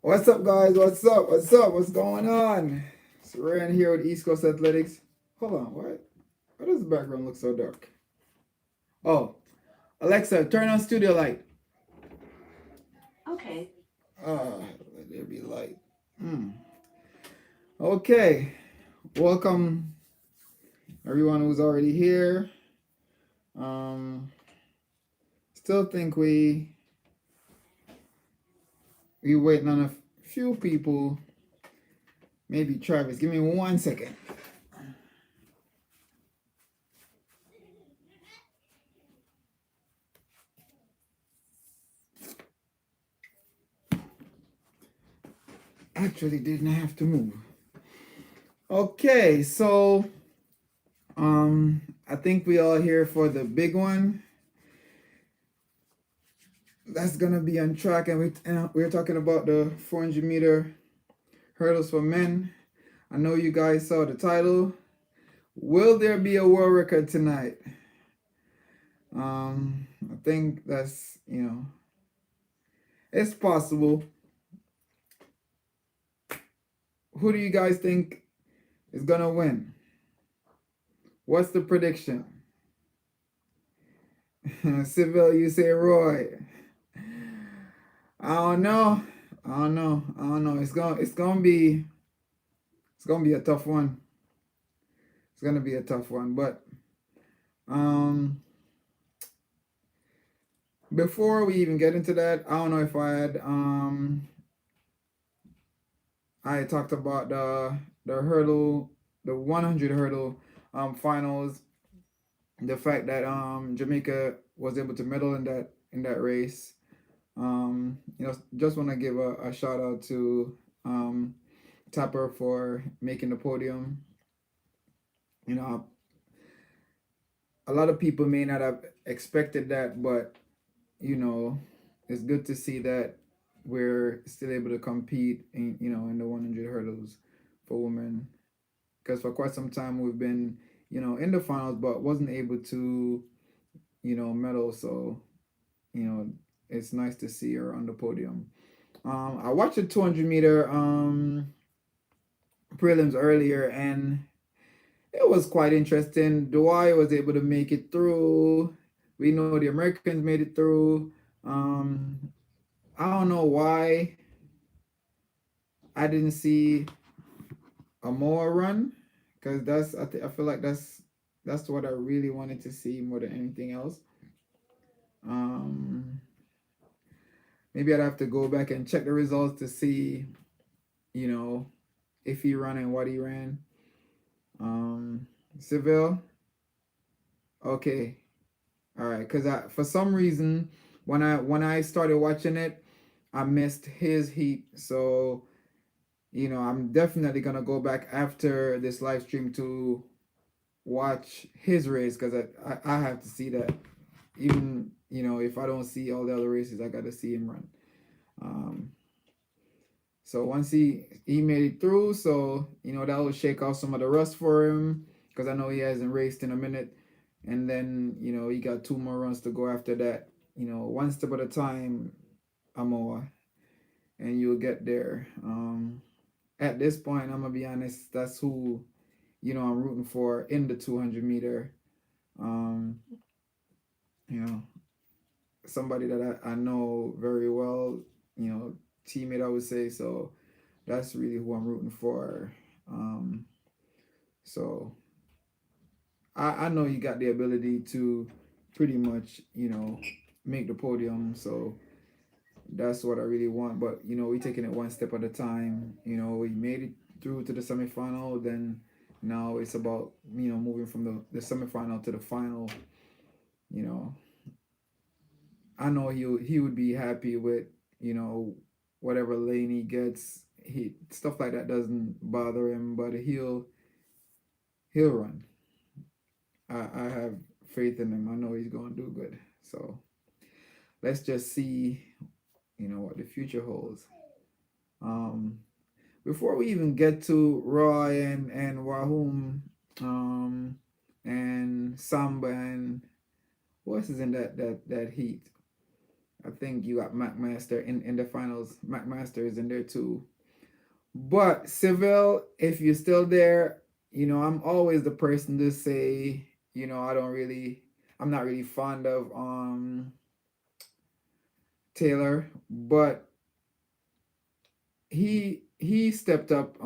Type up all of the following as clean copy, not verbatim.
What's up, guys? What's up? What's up? What's going on? So we're in here with East Coast Athletics. Hold on, what? Why does the background look so dark? Oh, Alexa, turn on studio light. Okay. Let there be light. Hmm. Okay, welcome everyone who's already here. Um, Still think we waiting on a few people. Maybe Travis. Give me 1 second. Actually, didn't have to move. Okay, so I think we all here for the big one. That's gonna be on track, and we're talking about the 400-meter hurdles for men. I know you guys saw the title. Will there be a world record tonight? I think that's it's possible. Who do you guys think is gonna win? What's the prediction? Civil, you say Roy. I don't know. I don't know. It's gonna be a tough one. It's gonna be a tough one. But um before we even get into that, I don't know if I talked about the hurdle, the 100 hurdle finals, the fact that Jamaica was able to medal in that race. Just want to give a shout out to Tapper for making the podium. You know, a lot of people may not have expected that, but you know, it's good to see that we're still able to compete in the 100 hurdles for women, because for quite some time we've been in the finals but wasn't able to medal. So you know it's nice to see her on the podium. I watched the 200-meter prelims earlier, and it was quite interesting. Dwyer was able to make it through. We know the Americans made it through. I don't know why I didn't see a more run, because I feel like that's what I really wanted to see more than anything else. Um, Maybe I'd have to go back and check the results to see, you know, if he ran and what he ran. Seville, okay, all right, because I for some reason when I started watching it, I missed his heat. So I'm definitely gonna go back after this live stream to watch his race, because I have to see that. Even if I don't see all the other races, I got to see him run. Um, so once he made it through, so that will shake off some of the rust for him, because I know he hasn't raced in a minute, and then he got two more runs to go after that. One step at a time, Amoa, and you'll get there. At this point, I'm gonna be honest. That's who I'm rooting for in the 200-meter. Um, you know, Somebody that I know very well. Teammate, I would say. So that's really who I'm rooting for. Um, so I know you got the ability to pretty much make the podium. So that's what I really want. But we're taking it one step at a time. We made it through to the semifinal. Then now it's about moving from the semifinal to the final. You know, I know he would be happy with whatever lane he gets. He Stuff like that doesn't bother him, but he'll run. I have faith in him. I know he's gonna do good. So let's just see what the future holds. Um, Before we even get to Roy and Wahum, um, and Samba and who else is in that heat? I think you got McMaster in the finals. McMaster is in there too. But Seville, if you're still there, I'm always the person to say, I'm not really fond of Taylor, but he stepped up.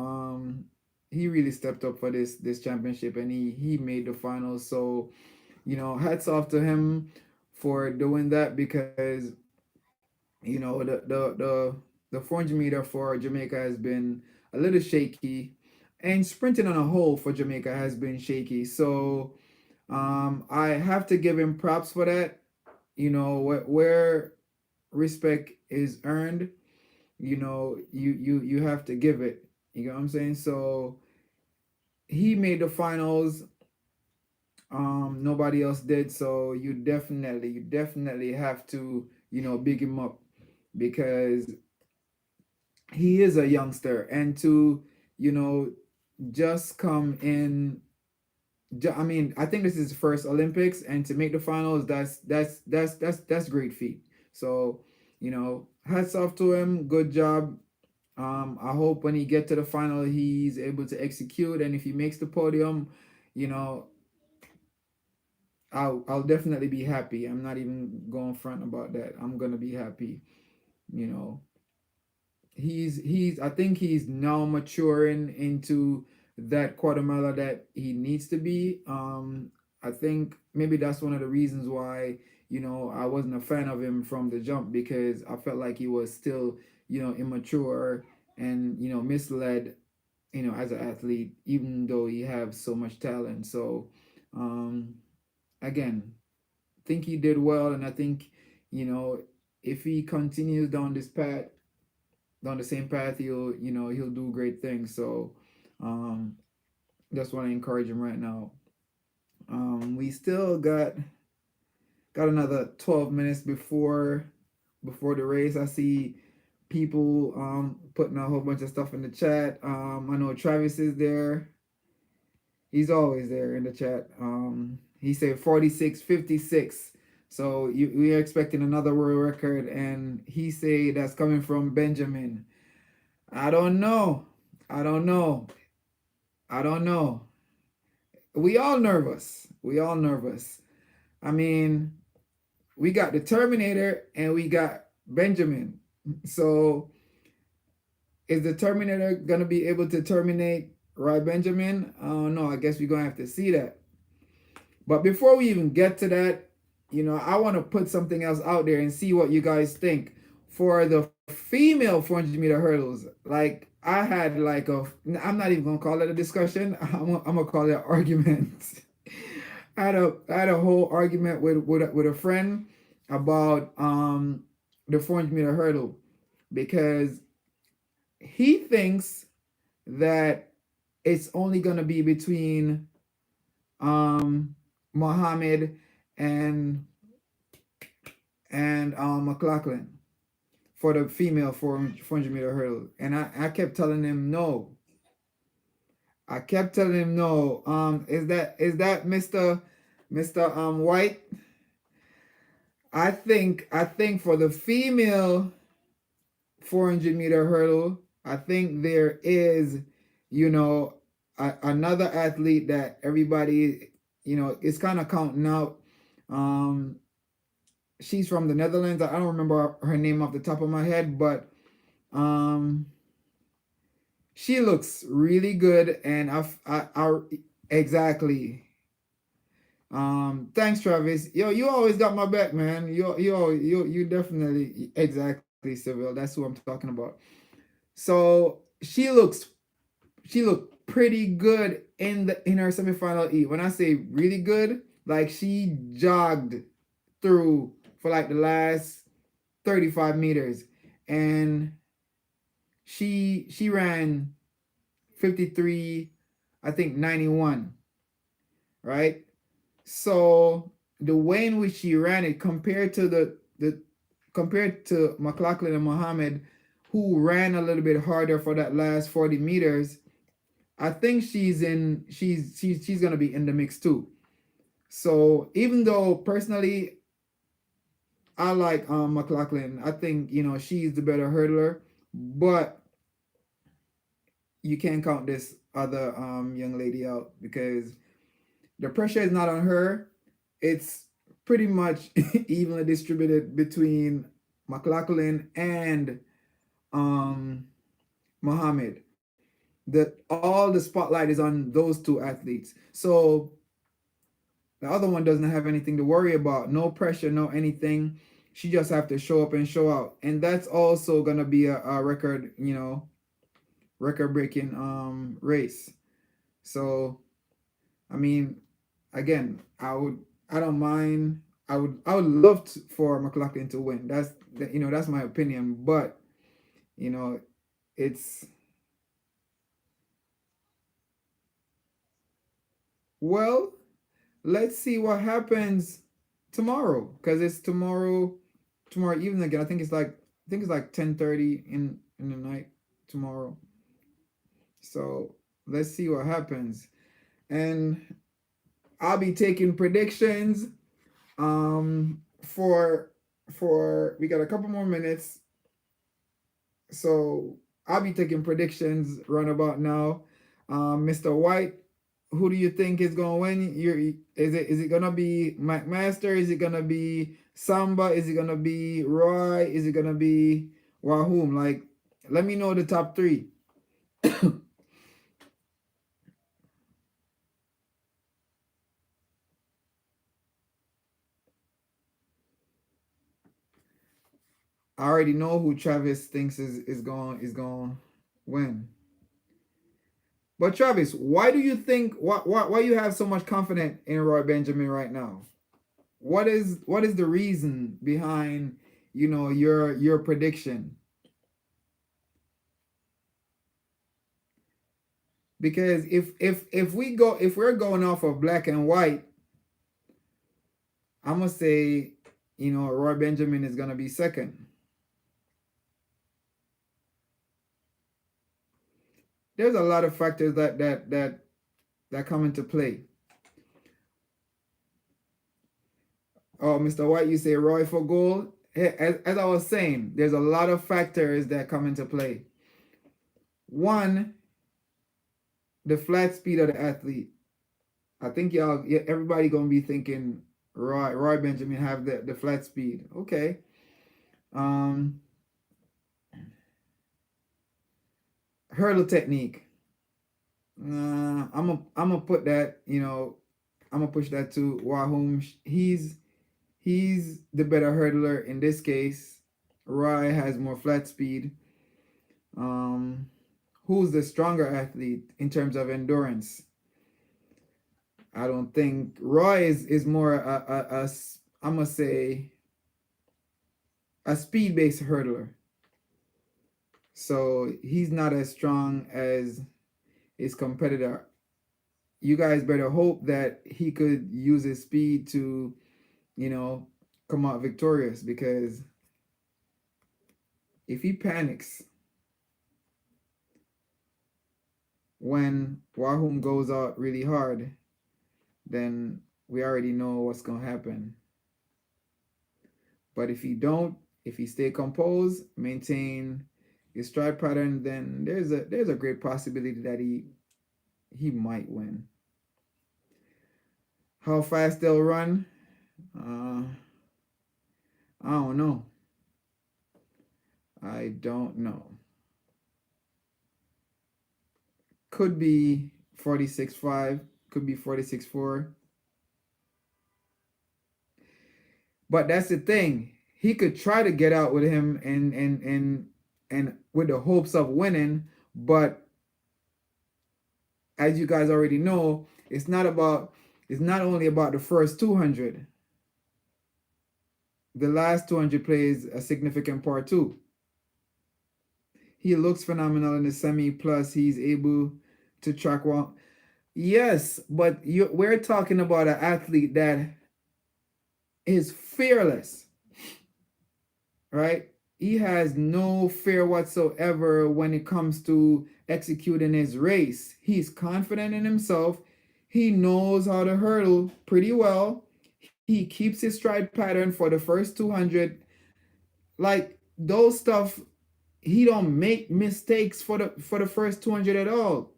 He really stepped up for this championship, and he made the finals. So hats off to him for doing that, because the 400-meter for Jamaica has been a little shaky, and sprinting on a whole for Jamaica has been shaky. So I have to give him props for that. Where respect is earned, you have to give it. You know what I'm saying? So he made the finals. Nobody else did. So you definitely have to big him up, because he is a youngster, and to you know just come in. I mean, I think this is his first Olympics, and to make the finals, that's great feat. So, hats off to him. Good job. I hope when he get to the final, he's able to execute, and if he makes the podium, you know, I'll definitely be happy. I'm not even going front about that. I'm gonna be happy. You know, he's I think he's now maturing into that quarter miler that he needs to be. I think maybe that's one of the reasons why I wasn't a fan of him from the jump, because I felt like he was still immature and misled as an athlete, even though he has so much talent. So um again, think he did well, and I think you know if he continues down the same path, he'll do great things. So um, that's why I encourage him right now. We still got another 12 minutes before the race. I see people putting a whole bunch of stuff in the chat. I know Travis is there. He's always there in the chat. He said 46:56. So we are expecting another world record, and he say that's coming from Benjamin. I don't know. I don't know. I don't know. We all nervous. We all nervous. I mean, we got the Terminator and we got Benjamin. So is the Terminator gonna be able to terminate Roy Benjamin? I don't know. I guess we're gonna have to see that. But before we even get to that, I want to put something else out there and see what you guys think for the female 400-meter hurdles. Like I had I'm not even gonna call it a discussion. I'm gonna call it an argument. I had a whole argument with a friend about the 400-meter hurdle, because he thinks that it's only gonna be between Mohammed and McLaughlin for the female 400-meter hurdle, and I kept telling him no. I kept telling him no. Is that Mister White? I think for the female 400-meter hurdle, I think there is, another athlete that everybody, is kind of counting out. Um, she's from the Netherlands. I don't remember her name off the top of my head, but um, she looks really good, and I exactly. Thanks, Travis. Yo, you always got my back, man. You definitely exactly, Seville. That's who I'm talking about. So she looked pretty good in her semifinal E. When I say really good, like she jogged through for like the last 35 meters, and she ran 53, I think 91, right? So the way in which she ran it, compared to McLaughlin and Mohammed, who ran a little bit harder for that last 40 meters, I think she's gonna be in the mix too. So even though personally I like McLaughlin. I think she's the better hurdler, but you can't count this other young lady out because the pressure is not on her. It's pretty much evenly distributed between McLaughlin and um Muhammad. That all the spotlight is on those two athletes. So the other one doesn't have anything to worry about. No pressure, no anything. She just have to show up and show out. And that's also gonna be a record, record breaking race. So I mean, again, I don't mind. I would love for McLaughlin to win. That's my opinion. But you know, it's well, let's see what happens tomorrow because it's tomorrow evening again. I think it's like 10:30 in the night tomorrow. So let's see what happens. And I'll be taking predictions for we got a couple more minutes. So I'll be taking predictions run about now. Mr. White, who do you think is gonna win? Is it gonna be McMaster? Is it gonna be Samba? Is it gonna be Roy? Is it gonna be Wahum? Like, let me know the top three. I already know who Travis thinks is going win. But Travis, why do you think why you have so much confidence in Roy Benjamin right now? What is the reason behind your prediction? Because if we're going off of black and white, I'm gonna say Roy Benjamin is gonna be second. There's a lot of factors that come into play. Oh, Mr. White, you say Roy for gold. As I was saying, there's a lot of factors that come into play. One, the flat speed of the athlete. I think everybody gonna be thinking Roy Benjamin have the flat speed. Okay. Um, Hurdle technique. I'm gonna put that. I'm gonna push that to Wahum. He's the better hurdler in this case. Roy has more flat speed. Um, who's the stronger athlete in terms of endurance? I don't think Roy is more I'm gonna say a speed based hurdler. So he's not as strong as his competitor. You guys better hope that he could use his speed to, you know, come out victorious because if he panics when Wahum goes out really hard, then we already know what's gonna happen. But if he stay composed, maintain his stride pattern, then there's a great possibility that he might win. How fast they'll run, uh, I don't know. I don't know. Could be 46.5, could be 46.4. But that's the thing. He could try to get out with him and with the hopes of winning, but as you guys already know, it's not only about the first 200. The last 200 plays a significant part too. He looks phenomenal in the semi, plus he's able to track well. Yes, but we're talking about an athlete that is fearless, right? He has no fear whatsoever when it comes to executing his race. He's confident in himself. He knows how to hurdle pretty well. He keeps his stride pattern for the first 200. Like those stuff, he don't make mistakes for the first 200 at all.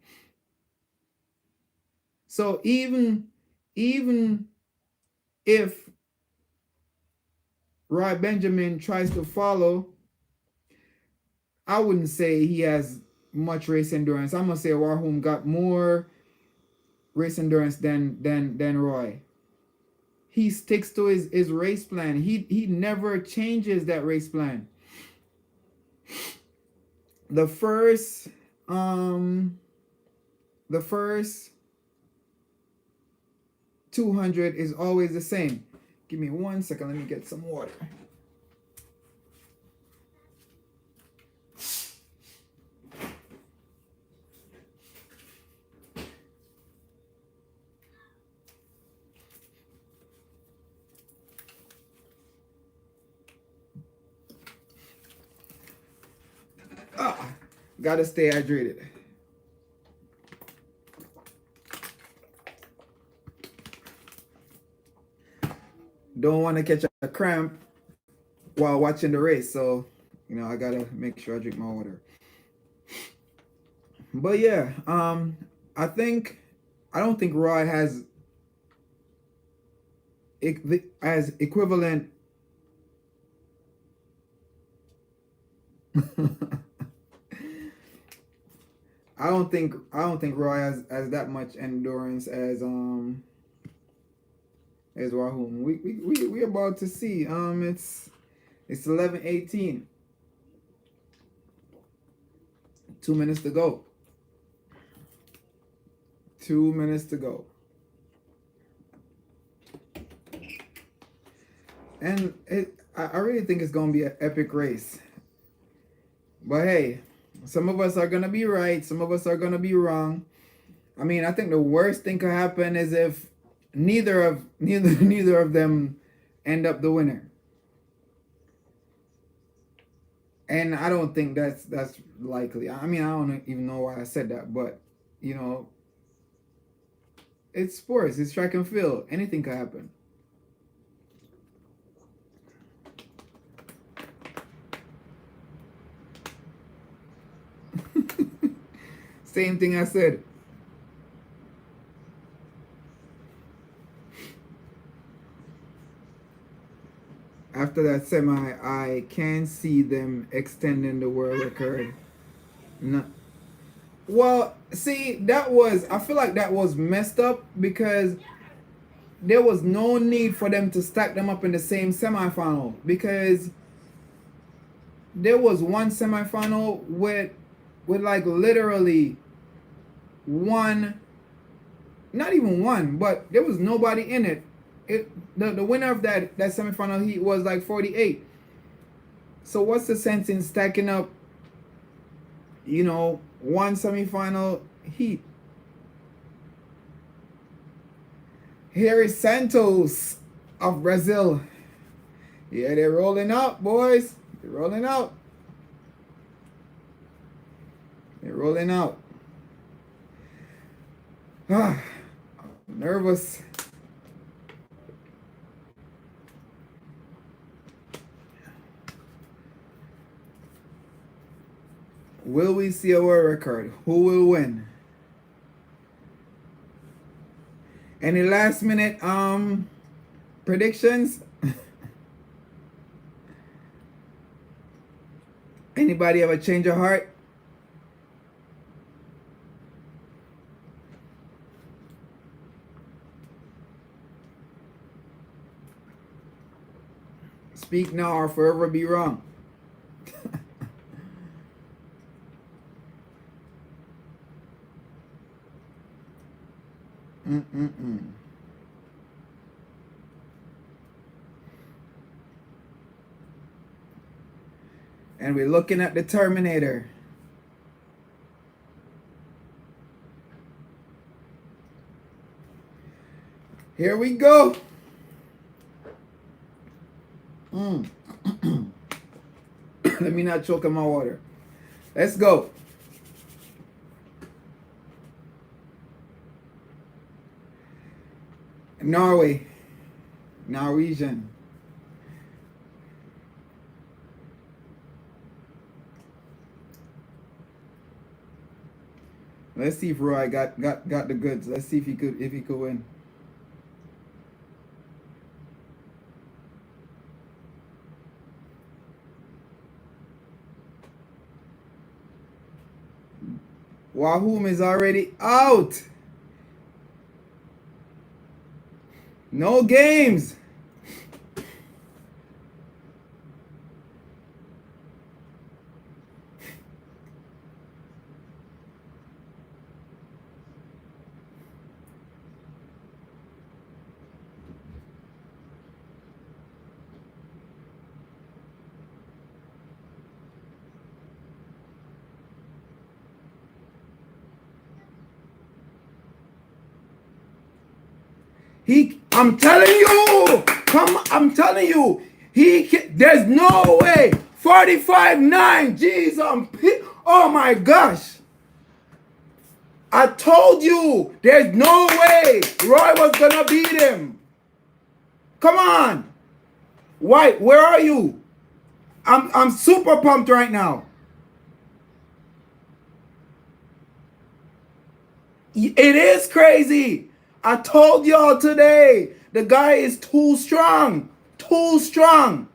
So even if Roy Benjamin tries to follow, I wouldn't say he has much race endurance. I'm gonna say Warholm got more race endurance than Roy. He sticks to his race plan. He never changes that race plan. The first the first 200 is always the same. Give me 1 second, let me get some water. Gotta stay hydrated. Don't want to catch a cramp while watching the race, so I gotta make sure I drink my water. But yeah, I don't think Roy has equivalent. I don't think Roy has that much endurance as Warholm. We about to see. It's 11:18. 2 minutes to go. 2 minutes to go. And I really think it's gonna be an epic race. But hey, some of us are gonna be right, some of us are gonna be wrong. I mean, I think the worst thing could happen is if neither of them end up the winner. And I don't think that's likely. I mean, I don't even know why I said that, but it's sports, it's track and field. Anything could happen. Same thing I said. After that semi, I can see them extending the world record. No. Well, see, I feel like that was messed up because there was no need for them to stack them up in the same semifinal, because there was one semifinal with like literally one, not even one, but there was nobody in it. The winner of that semifinal heat was like 48. So what's the sense in stacking up, one semifinal heat? Here is Santos of Brazil. Yeah, they're rolling out, boys. They're rolling out. They're rolling out. I'm nervous. Will we see a world record? Who will win? Any last minute predictions? Anybody have a change of heart? Speak now or forever be wrong. And we're looking at the Terminator. Here we go. Let me not choke on my water. Let's go. Norway. Norwegian. Let's see if Roy got the goods. Let's see if he could win. Wahoo is already out. No games. I'm telling you, I'm telling you, there's no way. 45-9, jeez, oh my gosh. I told you, there's no way Roy was gonna beat him. Come on. White, where are you? I'm super pumped right now. It is crazy. I told y'all today, the guy is too strong. Too strong.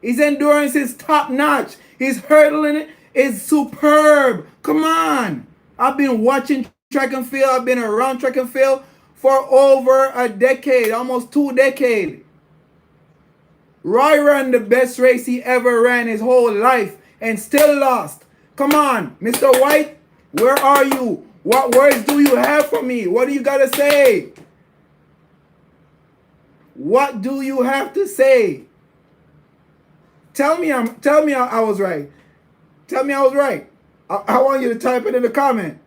His endurance is top notch. His hurdling is superb. Come on. I've been watching track and field. I've been around track and field for over a decade, almost 2 decades. Roy ran the best race he ever ran his whole life and still lost. Come on, Mr. White, where are you? What words do you have for me? What do you got to say? What do you have to say? Tell me I was right. Tell me I was right. I want you to type it in the comment.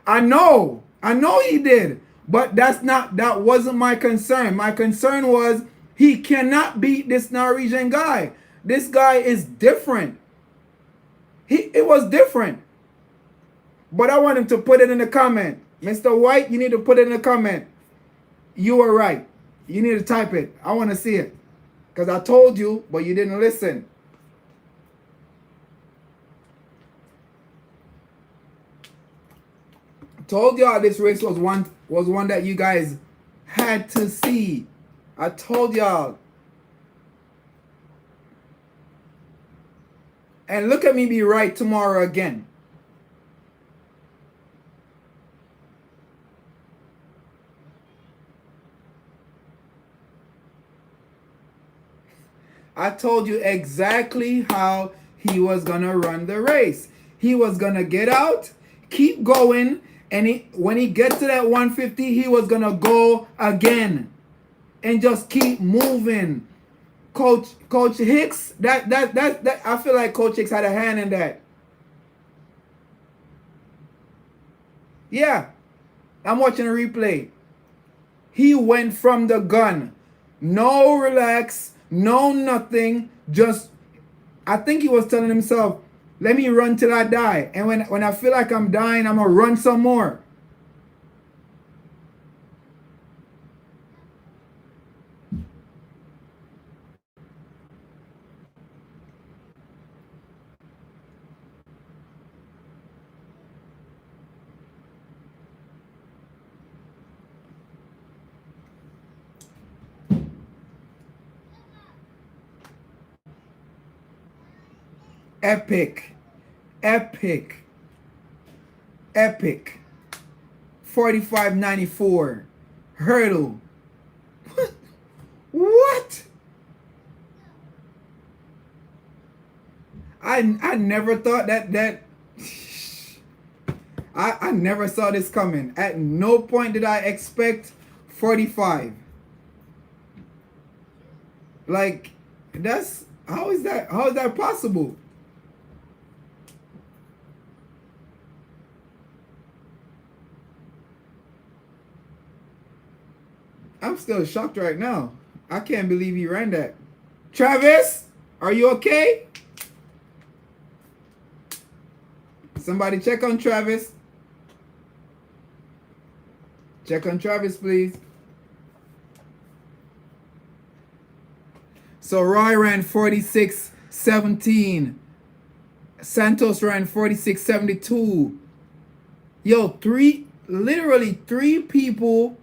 I know he did, but that wasn't my concern. My concern was he cannot beat this Norwegian guy. This guy is different. It was different. But I want him to put it in the comment. Mr. White, you need to put it in the comment. You were right. You need to type it. I want to see it. Because I told you, but you didn't listen. I told y'all this race was one that you guys had to see. I told y'all. And look at me be right tomorrow again. I told you exactly how he was going to run the race. He was going to get out, keep going, and when he gets to that 150, he was going to go again and just keep moving. Coach Hicks, that I feel like Coach Hicks had a hand in that. Yeah, I'm watching a replay. He went from the gun. No relax. No, nothing. Just, I think he was telling himself, let me run till I die. And when I feel like I'm dying, I'm going to run some more. Epic. 45.94 hurdle. What? I never thought that I never saw this coming. At no point did I expect 45. Like, that's how is that possible? I'm still shocked right now. I can't believe he ran that. Travis, are you okay? Somebody check on Travis. Check on Travis, please. So Roy ran 46:17. Santos ran 46:72. Yo, literally three people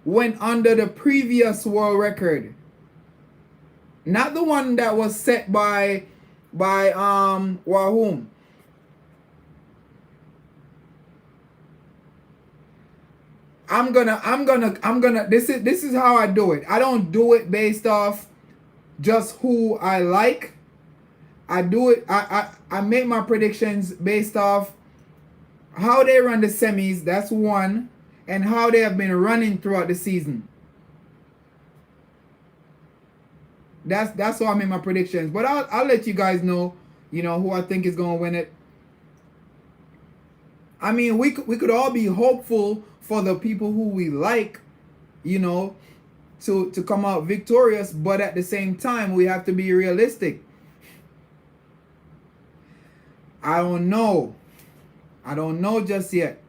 went under the previous world record. Not the one that was set by Wahum. I'm gonna this is how I do it. I don't do it based off just who I like. I do it I make my predictions based off how they run the semis, that's one, and how they have been running throughout the season. That's how I make my predictions. But I'll let you guys know, who I think is gonna win it. I mean, we could all be hopeful for the people who we like, to come out victorious, but at the same time, we have to be realistic. I don't know just yet.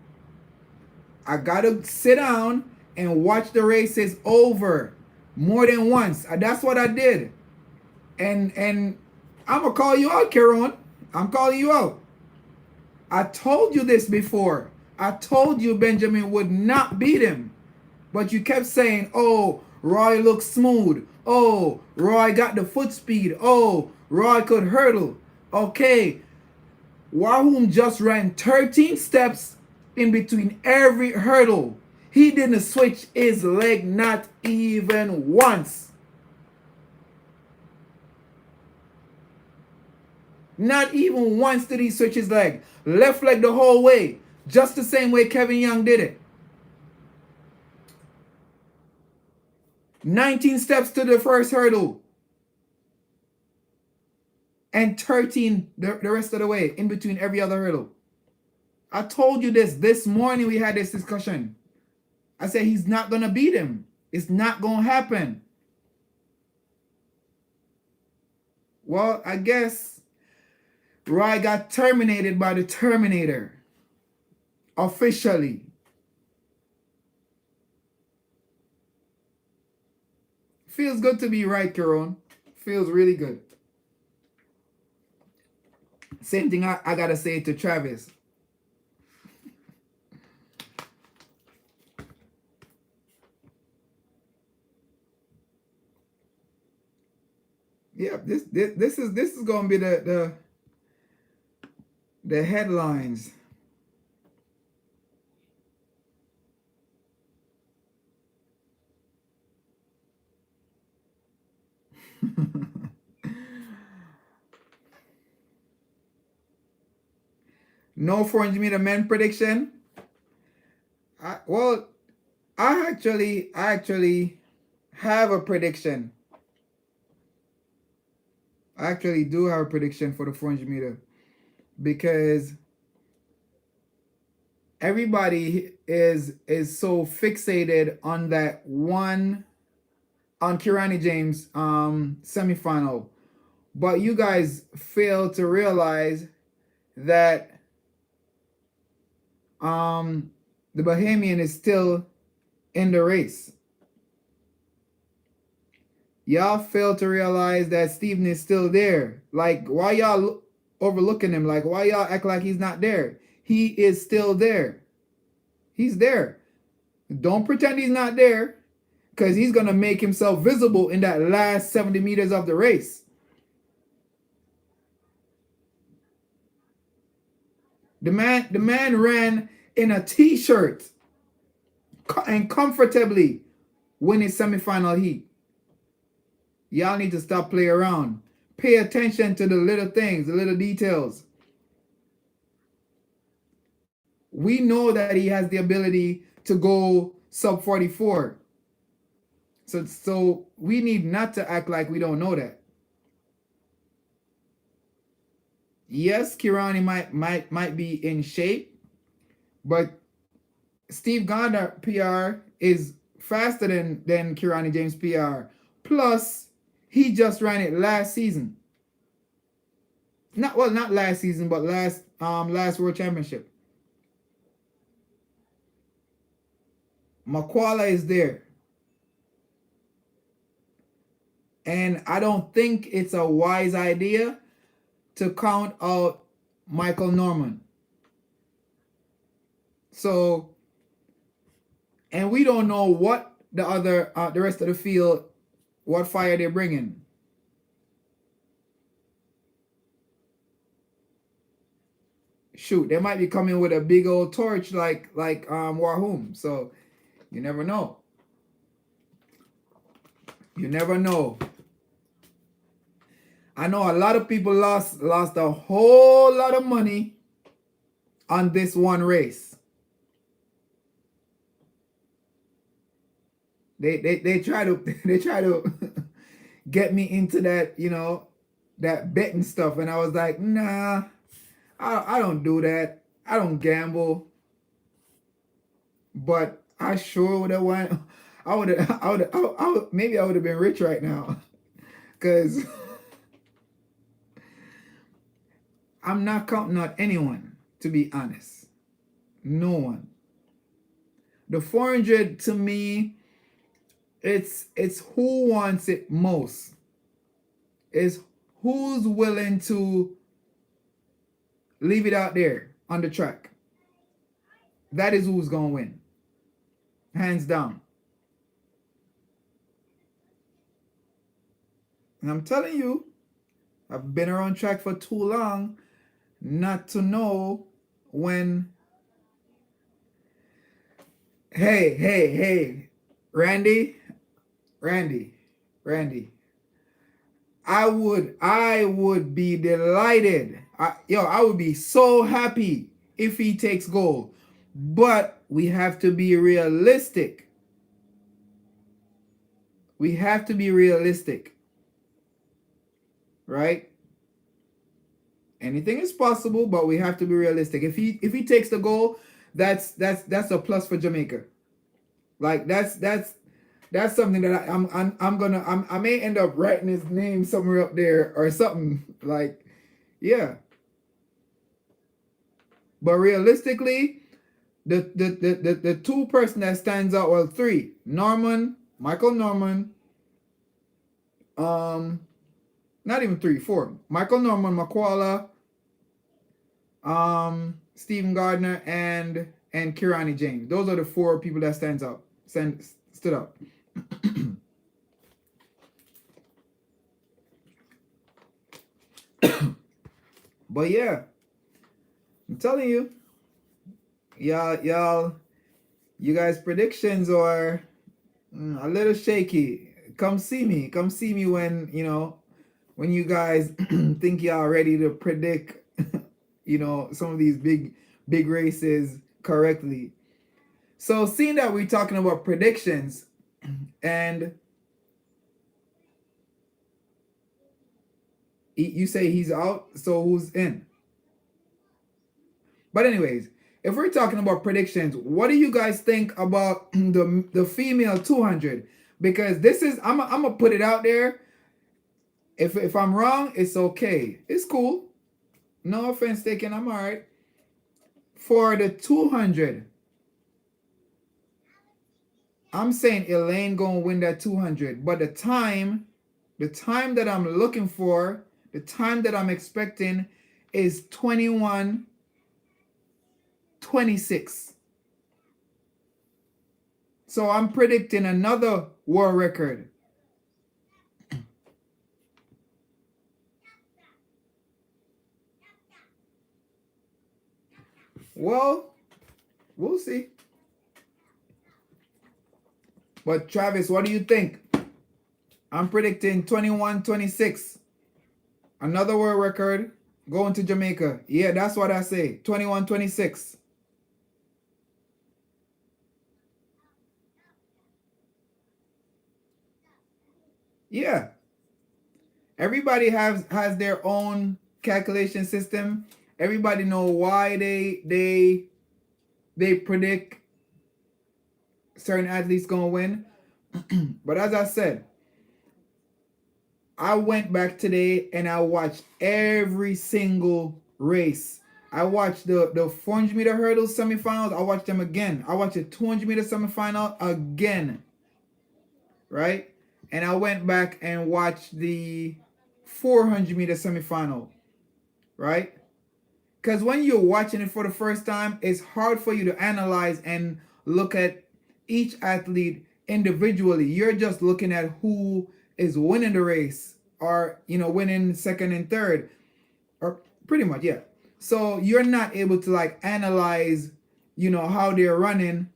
I gotta sit down and watch the races over more than once. That's what I did. And I'm gonna call you out, Kieran. I'm calling you out. I told you this before. I told you Benjamin would not beat him. But you kept saying, oh, Roy looks smooth. Oh, Roy got the foot speed. Oh, Roy could hurdle. Okay. Wahum just ran 13 steps in between every hurdle. He didn't switch his leg not even once. Not even once did he switch his leg. Left leg the whole way. Just the same way Kevin Young did it. 19 steps to the first hurdle. And 13 the rest of the way in between every other hurdle. I told you this morning we had this discussion. I said he's not going to beat him. It's not going to happen. Well, I guess Roy got terminated by the Terminator. Officially. Feels good to be right, Kieran. Feels really good. Same thing I got to say to Travis. Yeah, this is going to be the headlines. No 400-meter men prediction. I actually have a prediction. I actually do have a prediction for the 400-meter because everybody is so fixated on that one, on Kirani James semifinal, but you guys fail to realize that the Bahamian is still in the race. Y'all fail to realize that Steven is still there. Like, why y'all overlooking him? Like, why y'all act like he's not there? He is still there. He's there. Don't pretend he's not there, because he's going to make himself visible in that last 70 meters of the race. The man ran in a t-shirt and comfortably win his semifinal heat. Y'all need to stop playing around. Pay attention to the little things, the little details. We know that he has the ability to go sub 44. So we need not to act like we don't know that. Yes, Kirani might be in shape, but Steve Gardner PR is faster than Kirani James PR. Plus, he just ran it last season. Not last season, but last World Championship. Makwala is there. And I don't think it's a wise idea to count out Michael Norman. So, and we don't know what the rest of the field, what fire they're bringing. Shoot, they might be coming with a big old torch like Warhum. So you never know. You never know. I know a lot of people lost a whole lot of money on this one race. They try to they try to get me into that, that betting stuff, and I was like, nah, I don't do that. I don't gamble. But I sure would have won. Maybe I would have been rich right now, because I'm not counting out anyone, to be honest. No one. The 400 to me, it's who wants it most. It's who's willing to leave it out there on the track. That is who's gonna win. Hands down. And I'm telling you, I've been around track for too long not to know when. Hey, Randy, I would be delighted. I would be so happy if he takes gold. But we have to be realistic. We have to be realistic. Right? Anything is possible, but we have to be realistic. If he takes the goal, that's a plus for Jamaica. Like that's something that I may end up writing his name somewhere up there or something. Like, yeah. But realistically, the two person that stands out, well, three: Michael Norman, not even three, four: Michael Norman, Makwala, Stephen Gardner, and Kirani James. Those are the four people that stood up. But yeah, I'm telling you, you guys' predictions are a little shaky. Come see me when you guys think y'all ready to predict some of these big races correctly. So seeing that we're talking about predictions, and you say he's out, so who's in? But anyways, if we're talking about predictions, what do you guys think about the female 200? Because I'm gonna put it out there. If I'm wrong, it's okay. It's cool. No offense taken. I'm all right. For the 200, I'm saying Elaine gonna win that 200. But the time that I'm looking for, the time that I'm expecting is 21:26. So I'm predicting another world record. Well, we'll see. But Travis, what do you think? I'm predicting 21:26. Another world record going to Jamaica. Yeah, that's what I say. 21:26. Yeah. Everybody has their own calculation system. Everybody know why they predict certain athletes gonna win. But as I said, I went back today and I watched every single race. I watched the 400-meter hurdles semifinals. I watched them again. I watched the 200-meter semifinal again. Right? and I went back and watched the 400-meter semifinal, right? Because when you're watching it for the first time, it's hard for you to analyze and look at each athlete individually. You're just looking at who is winning the race, or winning second and third, or pretty much, yeah. So you're not able to like analyze, how they're running.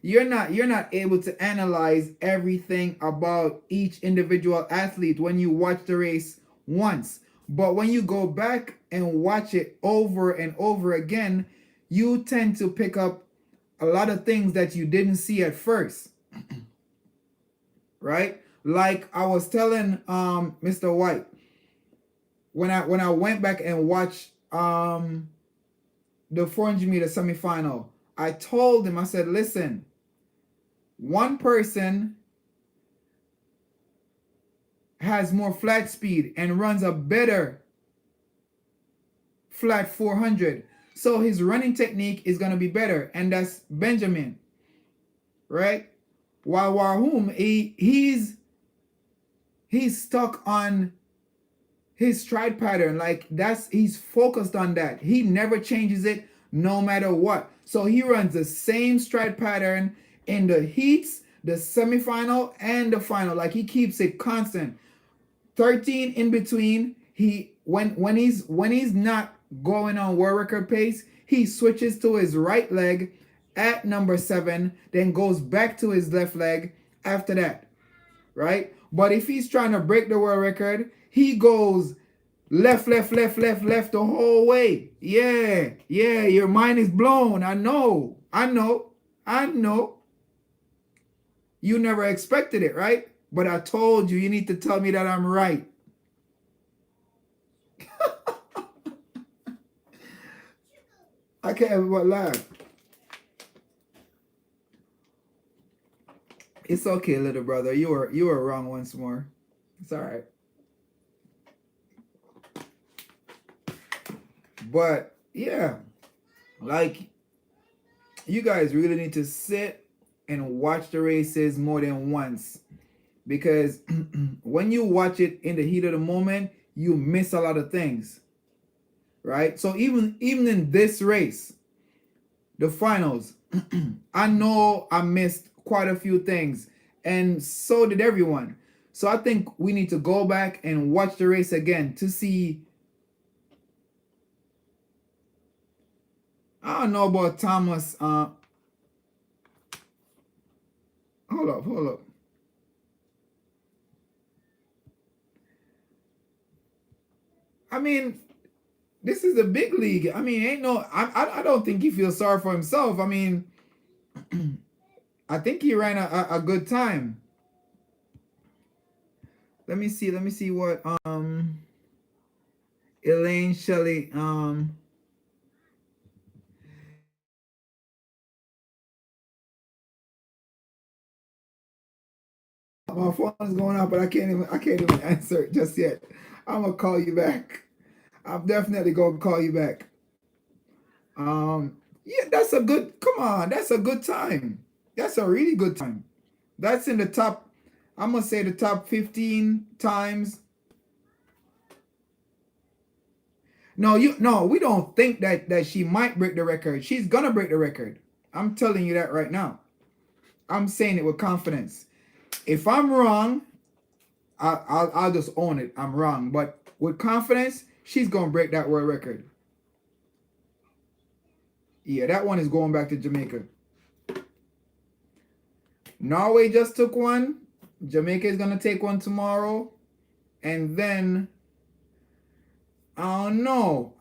You're not able to analyze everything about each individual athlete when you watch the race once. But when you go back and watch it over and over again, you tend to pick up a lot of things that you didn't see at first, right? Like I was telling Mr. White, when I went back and watched the 400-meter semifinal, I told him, I said, listen, one person has more flat speed and runs a better flat 400. So his running technique is going to be better. And that's Benjamin, right? While Wahum, he's stuck on his stride pattern. Like he's focused on that. He never changes it no matter what. So he runs the same stride pattern in the heats, the semifinal, and the final. Like he keeps it constant. 13 in between. He when he's not going on world record pace, he switches to his right leg at number 7, then goes back to his left leg after that, right? But if he's trying to break the world record, he goes left, left, left, left, left the whole way. Yeah, your mind is blown. I know. You never expected it, right? But I told you need to tell me that I'm right. I can't help but laugh. It's okay, little brother. You were wrong once more. It's all right. But yeah, like you guys really need to sit and watch the races more than once, because when you watch it in the heat of the moment, you miss a lot of things, right? So even in this race, the finals, I know I missed quite a few things, and so did everyone. So I think we need to go back and watch the race again to see. I don't know about Thomas. Hold up. I mean, this is the big league. I mean, ain't no. I don't think he feels sorry for himself. I mean, I think he ran a good time. Let me see. Let me see what Elaine Shelley my phone is going off, but I can't even answer it just yet. I'm gonna call you back. I'm definitely gonna call you back. Yeah, that's a good. Come on, that's a good time. That's a really good time. That's in the top. I'm gonna say the top 15 times. No, we don't think that she might break the record. She's gonna break the record. I'm telling you that right now. I'm saying it with confidence. If I'm wrong, I'll just own it. I'm wrong, but with confidence, she's gonna break that world record. Yeah, that one is going back to Jamaica. Norway just took one. Jamaica is gonna take one tomorrow, and then I don't know.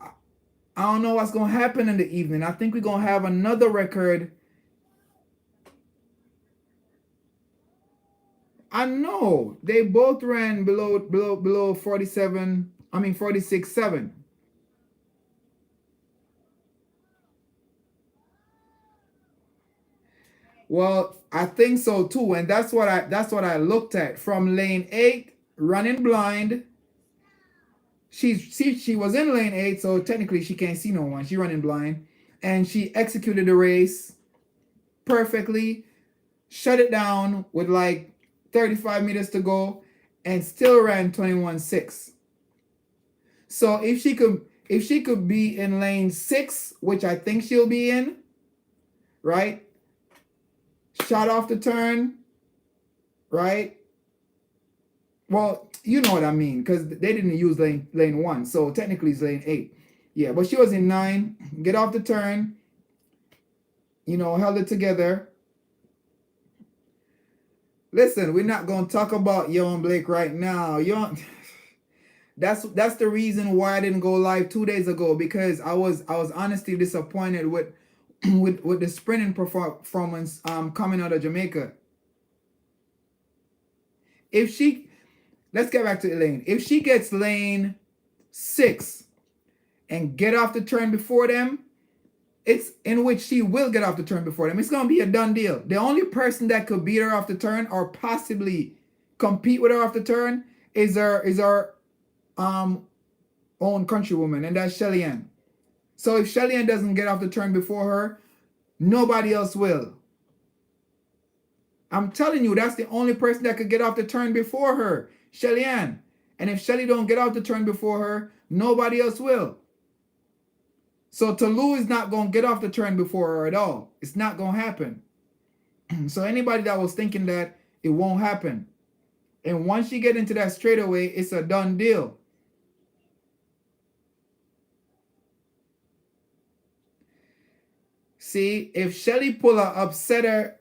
I don't know what's gonna happen in the evening. I think we're gonna have another record. I know they both ran below 47. I mean 46.7. Well, I think so too, and that's what I looked at from lane 8, running blind. She was in lane 8, so technically she can't see no one. She running blind. and she executed the race perfectly, shut it down with like 35 meters to go, and still ran 21.6. So if she could be in lane 6, which I think she'll be in, right? Shot off the turn, right? Well, you know what I mean, because they didn't use lane 1, so technically it's lane 8. Yeah, but she was in 9, get off the turn, held it together. Listen, we're not gonna talk about Yohan Blake right now. That's the reason why I didn't go live 2 days ago, because I was honestly disappointed with with the sprinting performance coming out of Jamaica. Let's get back to Elaine. If she gets lane 6 and get off the turn before them, it's in which she will get off the turn before them. It's gonna be a done deal. The only person that could beat her off the turn or possibly compete with her off the turn is our own countrywoman, and that's Shelly Ann. So if Shelly Ann doesn't get off the turn before her, nobody else will. I'm telling you, that's the only person that could get off the turn before her, Shelly Ann. And if Shelly don't get off the turn before her, nobody else will. So Tolu is not going to get off the turn before her at all. It's not going to happen. So anybody that was thinking that, it won't happen. And once you get into that straightaway, it's a done deal. See, if Shelly pull a upsetter,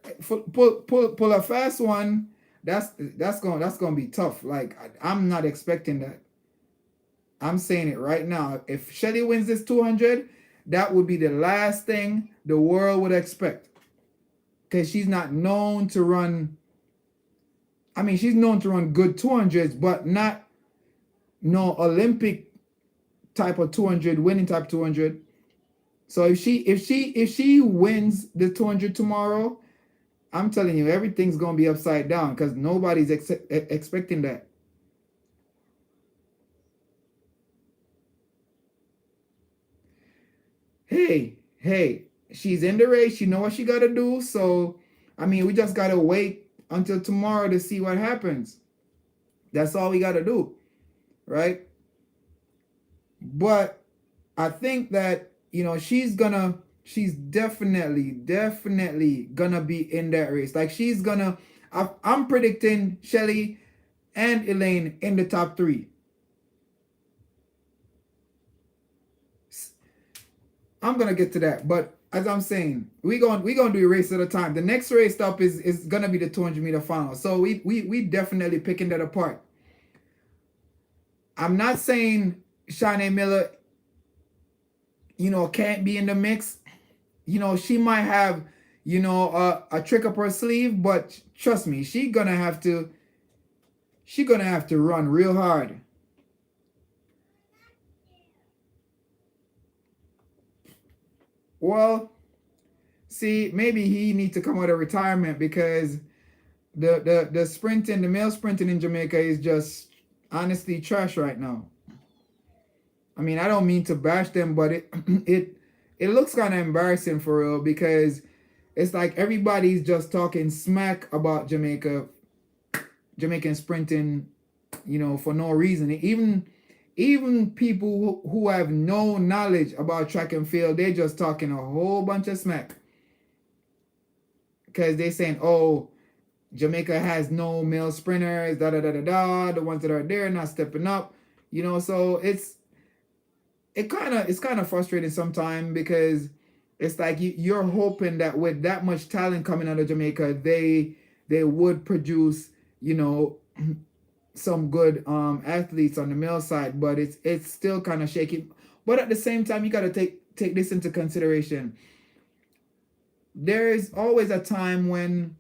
pull a fast one, that's gonna be tough. Like, I'm not expecting that. I'm saying it right now. If Shelly wins this 200, that would be the last thing the world would expect, because she's not known to run. I mean, she's known to run good 200s, but not no Olympic type of 200, winning type 200. So if she wins the 200 tomorrow, I'm telling you, everything's gonna be upside down, because nobody's expecting that. Hey, she's in the race. She know what she gotta do. So, I mean, we just gotta wait until tomorrow to see what happens. That's all we gotta do, right? But I think that, she's definitely gonna be in that race. Like, I'm predicting Shelly and Elaine in the top 3. I'm gonna get to that, but as I'm saying, we're gonna do a race at a time. The next race up is gonna be the 200-meter final. So we definitely picking that apart. I'm not saying Shanae Miller, can't be in the mix. She might have, a trick up her sleeve, but trust me, she's gonna have to run real hard. Well, see, maybe he needs to come out of retirement, because the sprinting, the male sprinting in Jamaica is just honestly trash right now. I mean, I don't mean to bash them, but it looks kind of embarrassing for real, because it's like everybody's just talking smack about Jamaican sprinting, for no reason. Even people who have no knowledge about track and field, they're just talking a whole bunch of smack, because they're saying, oh, Jamaica has no male sprinters, the ones that are there not stepping up, so it's kind of frustrating sometimes, because it's like you're hoping that with that much talent coming out of Jamaica, they would produce, some good athletes on the male side, but it's still kind of shaky. But at the same time, you got to take this into consideration. There is always a time when,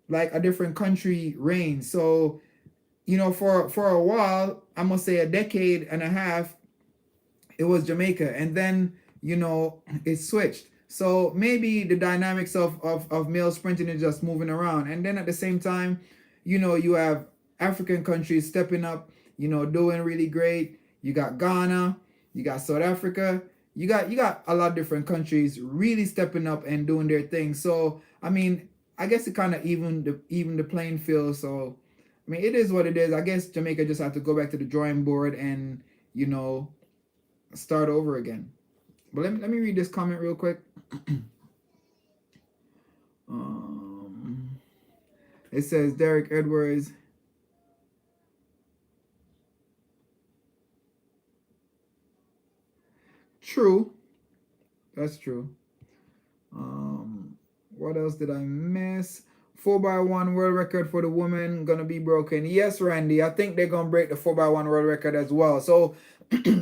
like, a different country reigns. So, for a while, I must say a decade and a half, it was Jamaica, and then it switched. So maybe the dynamics of male sprinting is just moving around, and then at the same time, you have African countries stepping up, doing really great. You got Ghana, you got South Africa, you got a lot of different countries really stepping up and doing their thing. So I mean, I guess it kind of even the playing field. So I mean, it is what it is. I guess Jamaica just have to go back to the drawing board and you know start over again. But let me read this comment real quick. um, it says Derek Edwards. True, that's true. What else did I miss? 4x1 world record for the woman gonna be broken. Yes, Randy. I think they're gonna break the 4x1 world record as well. So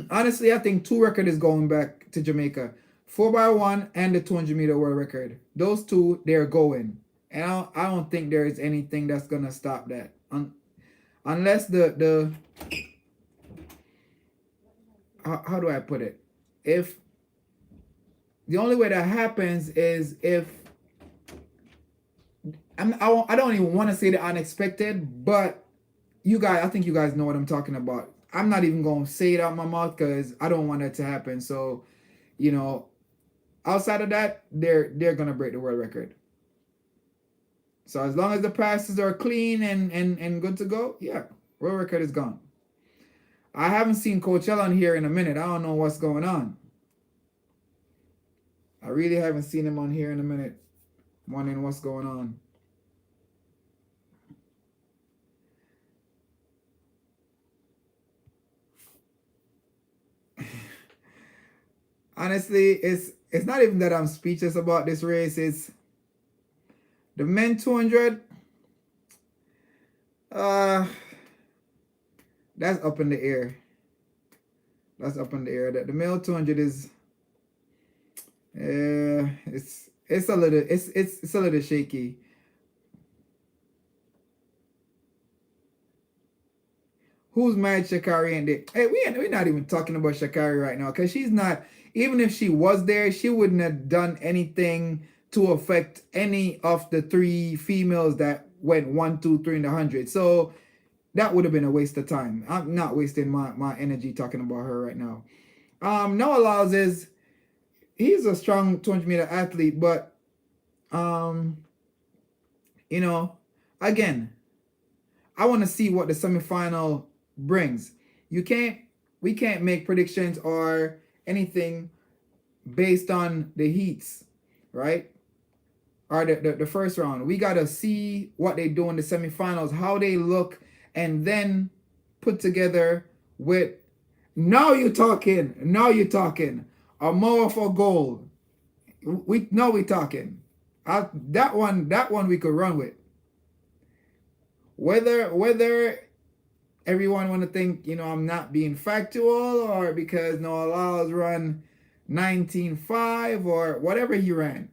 honestly, I think two record is going back to Jamaica. 4x1 and the 200-meter world record. Those two, they're going. And I don't think there is anything that's gonna stop that. Unless the how do I put it? If the only way that happens is if I don't even want to say the unexpected, but I think you guys know what I'm talking about. I'm not even going to say it out my mouth because I don't want that to happen. So, you know, outside of that, they're gonna break the world record. So as long as the passes are clean and good to go, yeah, world record is gone. I haven't seen Coachella on here in a minute. I don't know what's going on. I really haven't seen him on here in a minute. Wondering what's going on. Honestly, it's not even that I'm speechless about this race. It's the men 200. That's up in the air. That's up in the air. That the male 200 is it's a little it's a little shaky. Who's mad Sha'Carri ain't there? Hey, we're not even talking about Sha'Carri right now because she's not. Even if she was there, she wouldn't have done anything to affect any of the three females that went 1, 2, 3 in the 100. So that would have been a waste of time. I'm not wasting my energy talking about her right now. Noah Lyles he's a strong 200-meter athlete, but you know, again, I want to see what the semifinal brings. We can't make predictions or anything based on the heats, right? Or the first round. We gotta see what they do in the semifinals, how they look, and then put together with now you're talking. A more for gold. We talking. That one we could run with. Whether everyone want to think, I'm not being factual or because Noah Lyles run 19.5 or whatever he ran.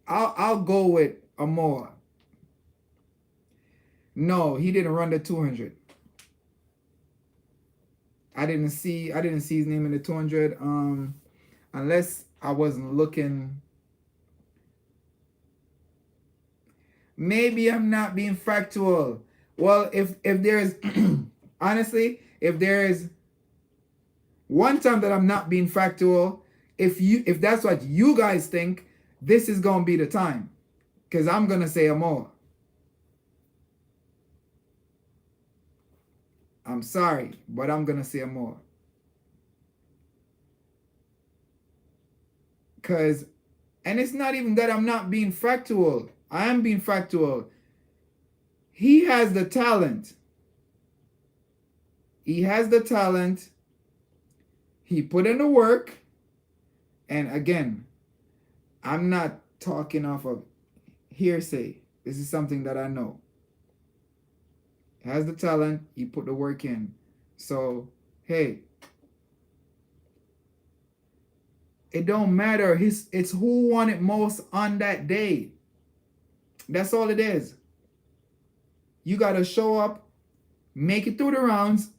I'll go with Amor. No, he didn't run the 200. I didn't see his name in the 200 unless I wasn't looking. Maybe I'm not being factual. Well, if there's honestly, if there's one time that I'm not being factual, if that's what you guys think, this is gonna be the time, because I'm gonna say Amor. I'm sorry, but I'm gonna say Amor. And it's not even that I'm not being factual. I am being factual. He has the talent. He has the talent. He put in the work. And again, I'm not talking off of hearsay. This is something that I know. He has the talent. He put the work in. So, hey, it don't matter. It's who won it most on that day. That's all it is. You got to show up, make it through the rounds,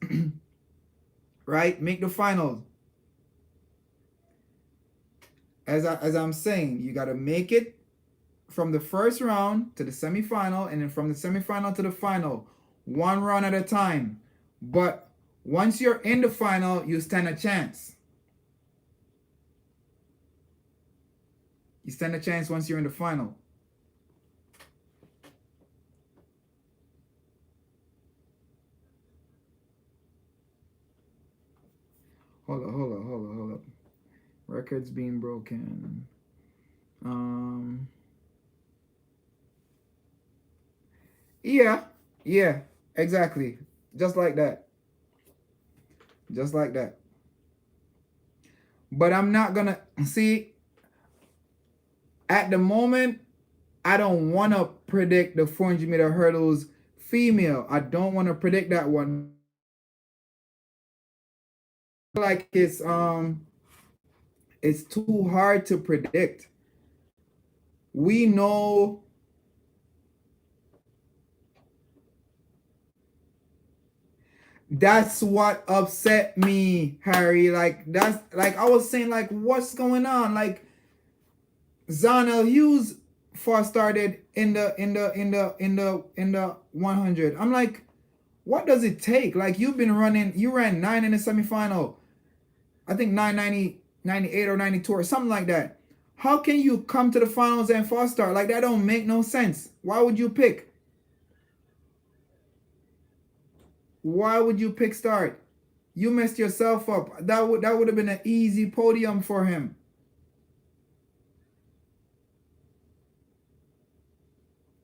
right? Make the finals. As I'm saying, you got to make it from the first round to the semifinal, and then from the semifinal to the final, one round at a time. But once you're in the final, you stand a chance. You stand a chance once you're in the final. Hold up. Records being broken. Um, yeah, yeah, exactly. Just like that. Just like that. But I'm not gonna see at the moment. I don't want to predict the 400-meter hurdles female. I don't want to predict that one. Like it's too hard to predict. We know that's what upset me, Harry. Like that's like I was saying, like what's going on? Like Zonel Hughes first started in the 100. I'm like, what does it take? Like you've been running, you ran 9 in the semifinal. I think 990, 98 or 92 or something like that. How can you come to the finals and false start? Like that don't make no sense. Why would you pick? Why would you pick start? You messed yourself up. That would have been an easy podium for him.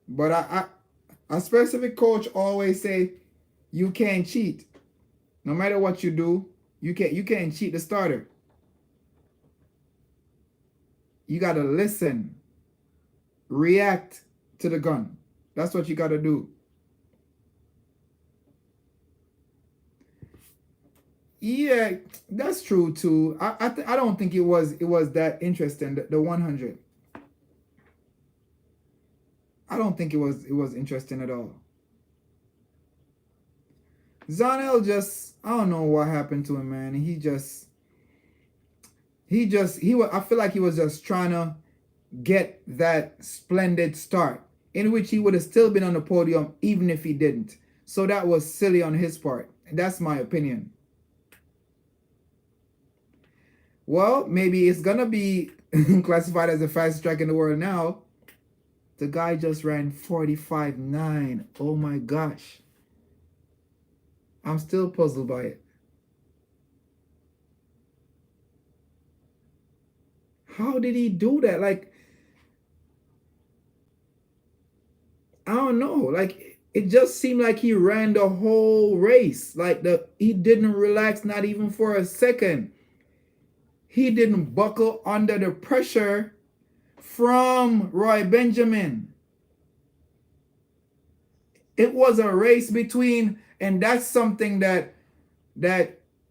But a specific coach always say you can't cheat. No matter what you do, you can't cheat the starter. You gotta listen, react to the gun. That's what you gotta do. Yeah, that's true too. I don't think it was that interesting. The 100. I don't think it was interesting at all. Zanel just I don't know what happened to him, man. He was I feel like he was just trying to get that splendid start in which he would have still been on the podium even if he didn't. So that was silly on his part. That's my opinion. Well, maybe it's gonna be classified as the fastest track in the world now. The guy just ran 45.9. Oh my gosh. I'm still puzzled by it. How did he do that? Like, I don't know. Like, it just seemed like he ran the whole race. Like, he didn't relax, not even for a second. He didn't buckle under the pressure from Roy Benjamin. It was a race between, and that's something that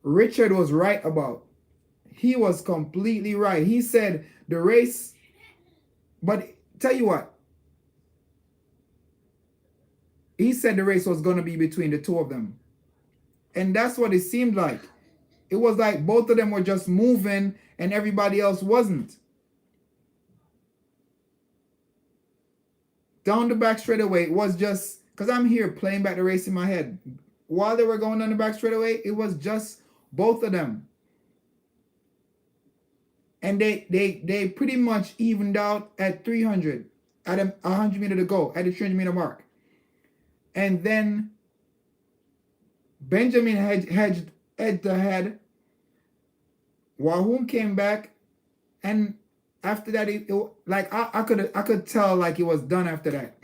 Richard was right about. He was completely right. He said the race, but tell you what, he said the race was going to be between the two of them. And that's what it seemed like. It was like both of them were just moving and everybody else wasn't. Down the back straightaway, it was just, because I'm here playing back the race in my head. While they were going down the back straightaway, it was just both of them. And they pretty much evened out at 300, at a 100 meter to go, at the 300-meter mark. And then Benjamin hedged head to head. Wahum came back, and after that, like I could tell like it was done after that.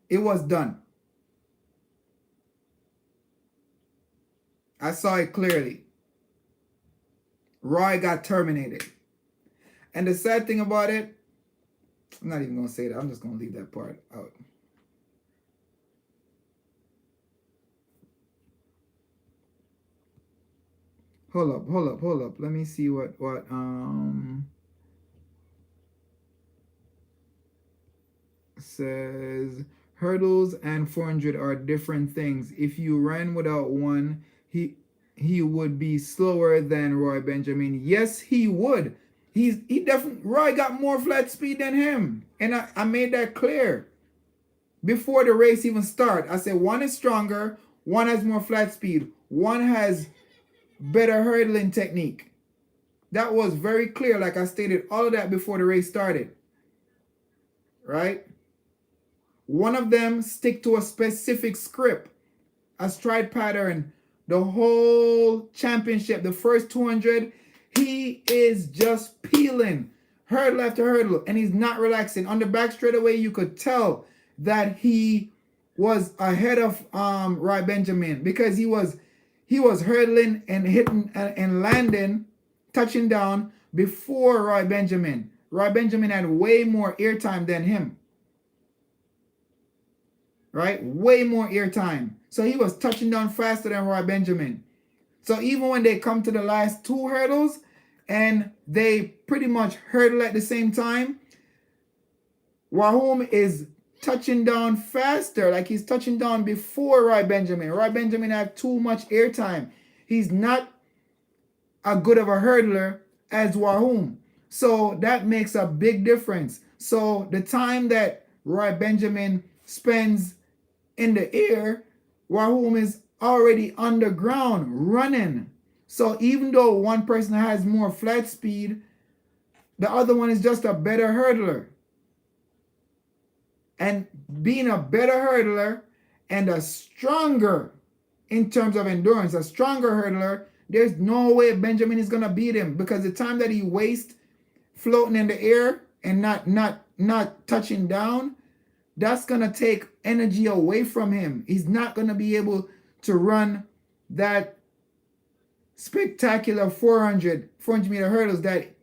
It was done. I saw it clearly. Roy got terminated. And the sad thing about it, I'm not even gonna say that. I'm just gonna leave that part out. Hold up. Let me see what says hurdles and 400 are different things. If you ran without one, he would be slower than Roy Benjamin. Yes, he would. He definitely Roy got more flat speed than him. And I made that clear. Before the race even start, I said one is stronger, one has more flat speed, one has better hurdling technique. That was very clear. Like I stated all of that before the race started. Right? One of them stick to a specific script, a stride pattern. The whole championship, the first 200, he is just peeling hurdle after hurdle, and he's not relaxing. On the back straightaway, you could tell that he was ahead of Roy Benjamin, because he was hurdling and hitting and landing, touching down before Roy Benjamin. Roy Benjamin had way more airtime than him. Right? Way more airtime. So he was touching down faster than Roy Benjamin. So even when they come to the last two hurdles and they pretty much hurdle at the same time, Wahom is touching down faster. Like he's touching down before Roy Benjamin. Roy Benjamin had too much airtime. He's not as good of a hurdler as Wahom. So that makes a big difference. So the time that Roy Benjamin spends in the air, Wahom is already on the ground running. So even though one person has more flat speed, the other one is just a better hurdler. And being a better hurdler and a stronger, in terms of endurance, a stronger hurdler, there's no way Benjamin is going to beat him, because the time that he wastes floating in the air and not touching down, that's going to take energy away from him. He's not going to be able to run that spectacular 400 meter hurdles that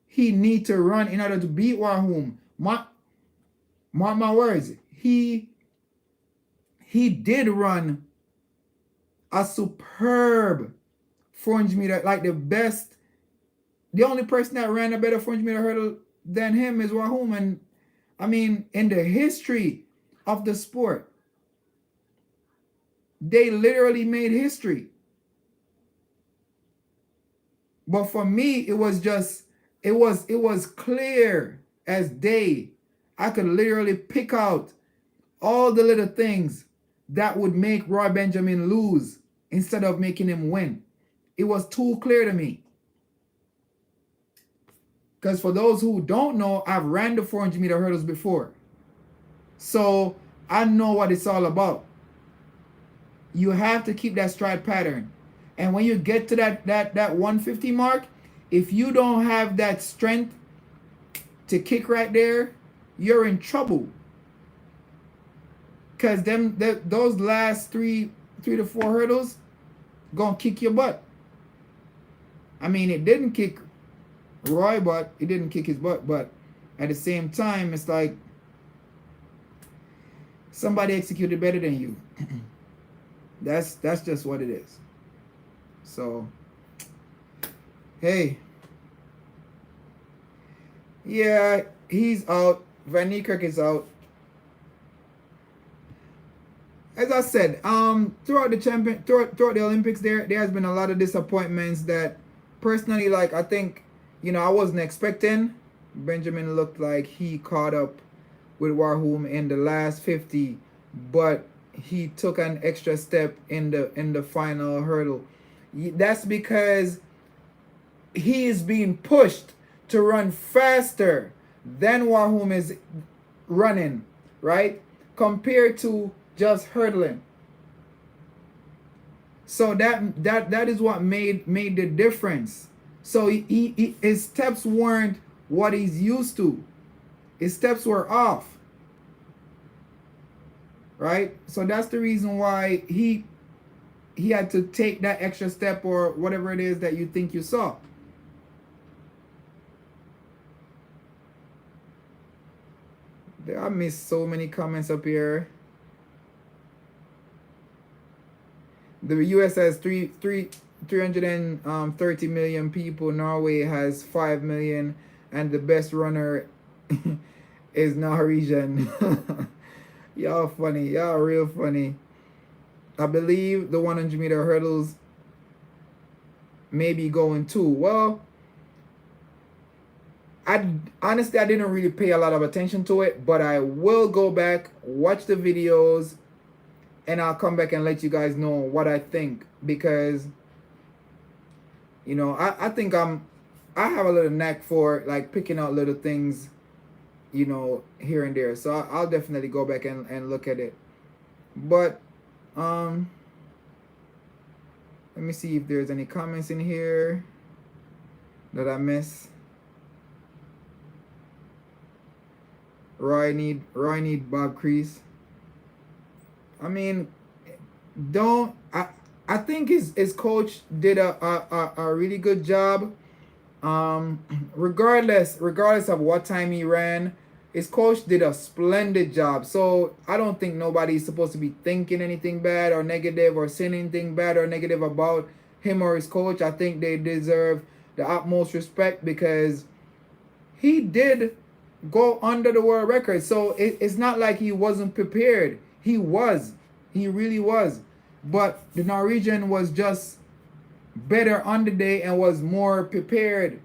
he need to run in order to beat Wahom. Mark my words, he did run a superb 400 meter, like the best. The only person that ran a better 400 meter hurdle than him is Wahom. And I mean, in the history of the sport, they literally made history. But for me, it was clear as day. I could literally pick out all the little things that would make Roy Benjamin lose instead of making him win. It was too clear to me. Because for those who don't know, I've ran the 400 meter hurdles before. So I know what it's all about. You have to keep that stride pattern. And when you get to that 150 mark, if you don't have that strength to kick right there, you're in trouble. Because those last three to four hurdles gonna kick your butt. I mean, it didn't kick Roy butt, it didn't kick his butt, but at the same time, it's like somebody executed better than you. That's just what it is. So, hey, yeah, he's out. Van Niekerk is out. As I said, throughout the Olympics, there has been a lot of disappointments that, personally, like, I think, I wasn't expecting. Benjamin looked like he caught up with Wahom in the last 50, but he took an extra step in the final hurdle. That's because he is being pushed to run faster than Wahom is running, right? Compared to just hurdling. So that is what made the difference. So his steps weren't what he's used to. His steps were off. Right? So that's the reason why he had to take that extra step, or whatever it is that you think you saw. I missed so many comments up here. The US has 330 million people. Norway has 5 million, and the best runner is Norwegian. Y'all funny. Y'all real funny. I believe the 100 meter hurdles may be going too. Well, honestly, I didn't really pay a lot of attention to it, but I will go back, watch the videos, and I'll come back and let you guys know what I think, because I think I'm I have a little knack for like picking out little things, here and there. So I'll definitely go back and look at it. But um, let me see if there's any comments in here that I miss. Roy need Bob Crease. I mean, don't I think his coach did a really good job. Regardless of what time he ran, his coach did a splendid job. So I don't think nobody's supposed to be thinking anything bad or negative or saying anything bad or negative about him or his coach. I think they deserve the utmost respect because he did go under the world record. So it's not like he wasn't prepared. He was. He really was. But the Norwegian was just better on the day and was more prepared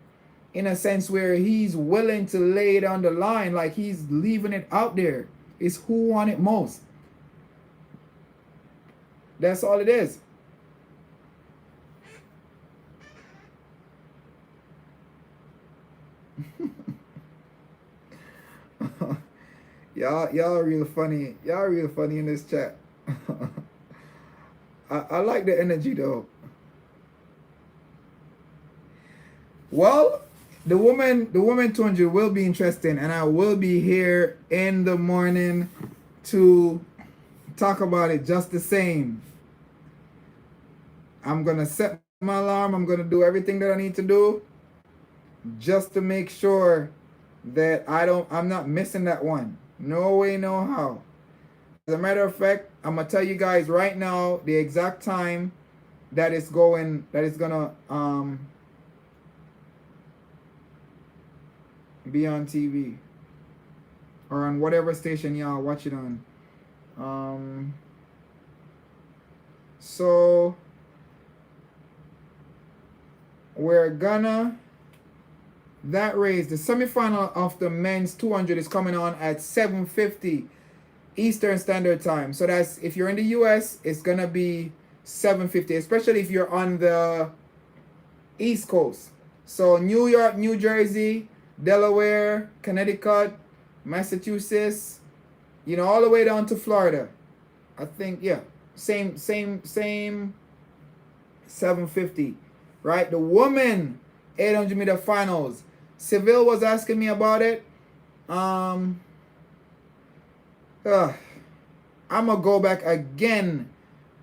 in a sense where he's willing to lay it on the line, like he's leaving it out there. It's who won it most. That's all it is. Y'all real funny. Y'all real funny in this chat. I like the energy though. Well, the woman 200 will be interesting, and I will be here in the morning to talk about it just the same. I'm gonna set my alarm. I'm gonna do everything that I need to do just to make sure that I'm not missing that one. No way, no how. As a matter of fact, I'm gonna tell you guys right now the exact time that it's gonna be on TV or on whatever station y'all watch it on. So we're gonna that race. The semifinal of the men's 200 is coming on at 7:50 Eastern Standard Time. So that's if you're in the US, it's gonna be 7:50, especially if you're on the East Coast. So New York, New Jersey, Delaware, Connecticut, Massachusetts, all the way down to Florida. I think, yeah, same 7:50, right? The woman 800-meter finals. Seville was asking me about it. I'm gonna go back again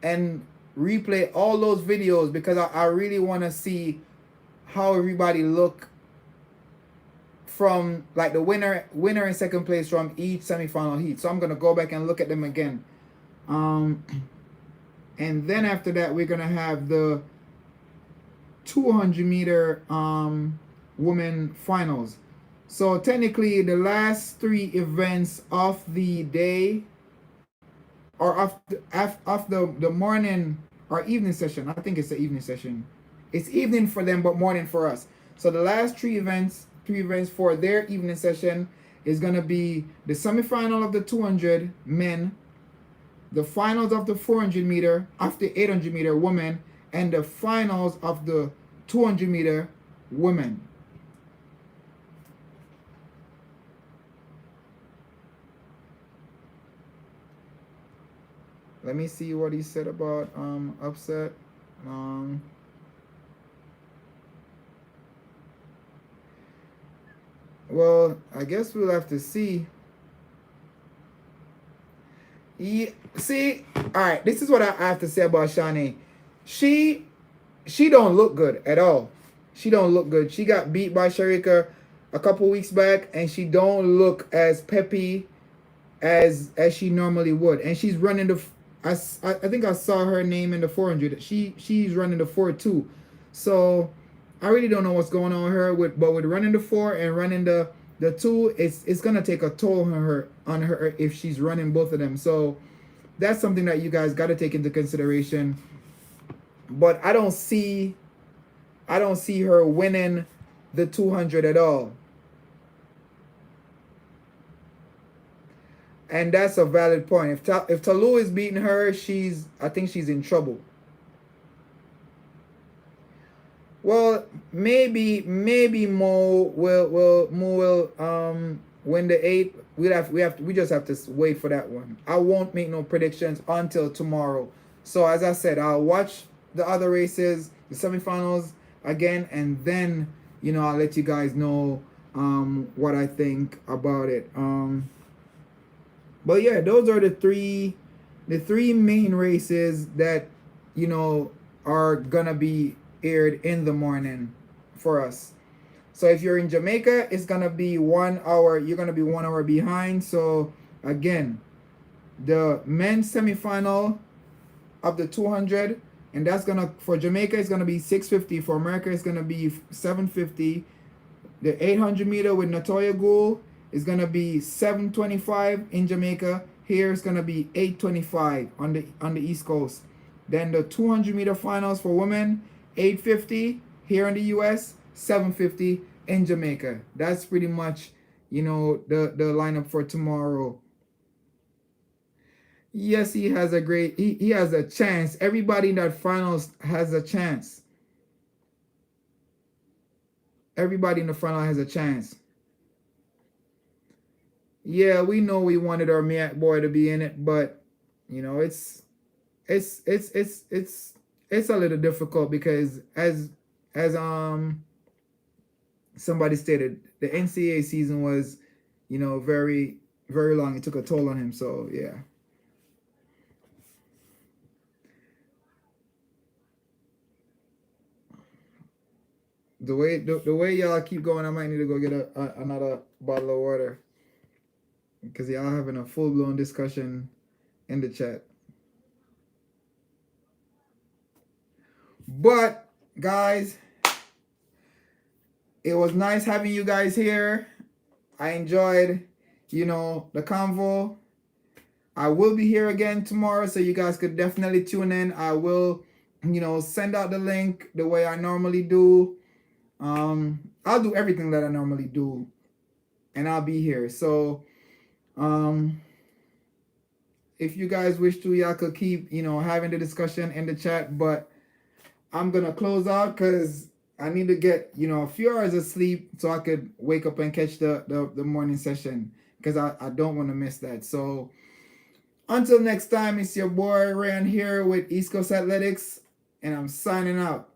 and replay all those videos because I really want to see how everybody look from like the winner and second place from each semifinal heat. So I'm gonna go back and look at them again. And then after that we're gonna have the 200-meter women finals. So technically the last three events of the day or of the morning or evening session. I think it's the evening session. It's evening for them but morning for us. So the last three events for their evening session is going to be the semifinal of the 200 men, the finals of the 400 meter, of the 800 meter women, and the finals of the 200 meter women. Let me see what he said about upset. Well, I guess we'll have to see. See, all right. This is what I have to say about Shani. She don't look good at all. She don't look good. She got beat by Sharika a couple weeks back, and she don't look as peppy as she normally would. And she's running the. I think I saw her name in the 400. She's running the 4-2. So I really don't know what's going on with her. But with running the 4 and running the 2, it's gonna take a toll on her if she's running both of them. So that's something that you guys got to take into consideration. But I don't see her winning the 200 at all. And that's a valid point. If Talou is beating her, I think she's in trouble. Well, maybe Mo will win the eight. We just have to wait for that one. I won't make no predictions until tomorrow. So as I said, I'll watch the other races, the semifinals again, and then I'll let you guys know what I think about it. But yeah, those are the three main races that are gonna be aired in the morning for us. So if you're in Jamaica, it's gonna be 1 hour. You're gonna be 1 hour behind. So again, the men's semifinal of the 200, and that's gonna for Jamaica it's gonna be 6:50. For America it's gonna be 7:50. The 800 meter with Natoya Gould is gonna be 7:25 in Jamaica. Here it's gonna be 8:25 on the East Coast. Then the 200 meter finals for women, 8:50 here in the U.S., 7:50 in Jamaica. That's pretty much the lineup for tomorrow. Yes, he has he has a chance. Everybody in that finals has a chance. Everybody in the final has a chance. Yeah, we know we wanted our Miak boy to be in it, but it's it's it's it's it's a little difficult because as somebody stated, the NCAA season was very very long. It took a toll on him. So yeah, the way y'all keep going, I might need to go get another bottle of water because y'all having a full blown discussion in the chat. But guys, it was nice having you guys here. I enjoyed, the convo. I will be here again tomorrow, so you guys could definitely tune in. I will, send out the link the way I normally do. I'll do everything that I normally do, and I'll be here. So, if you guys wish to, y'all could keep, having the discussion in the chat. But I'm gonna close out because I need to get a few hours of sleep so I could wake up and catch the morning session because I don't want to miss that. So until next time, it's your boy Ryan here with East Coast Athletics, and I'm signing out.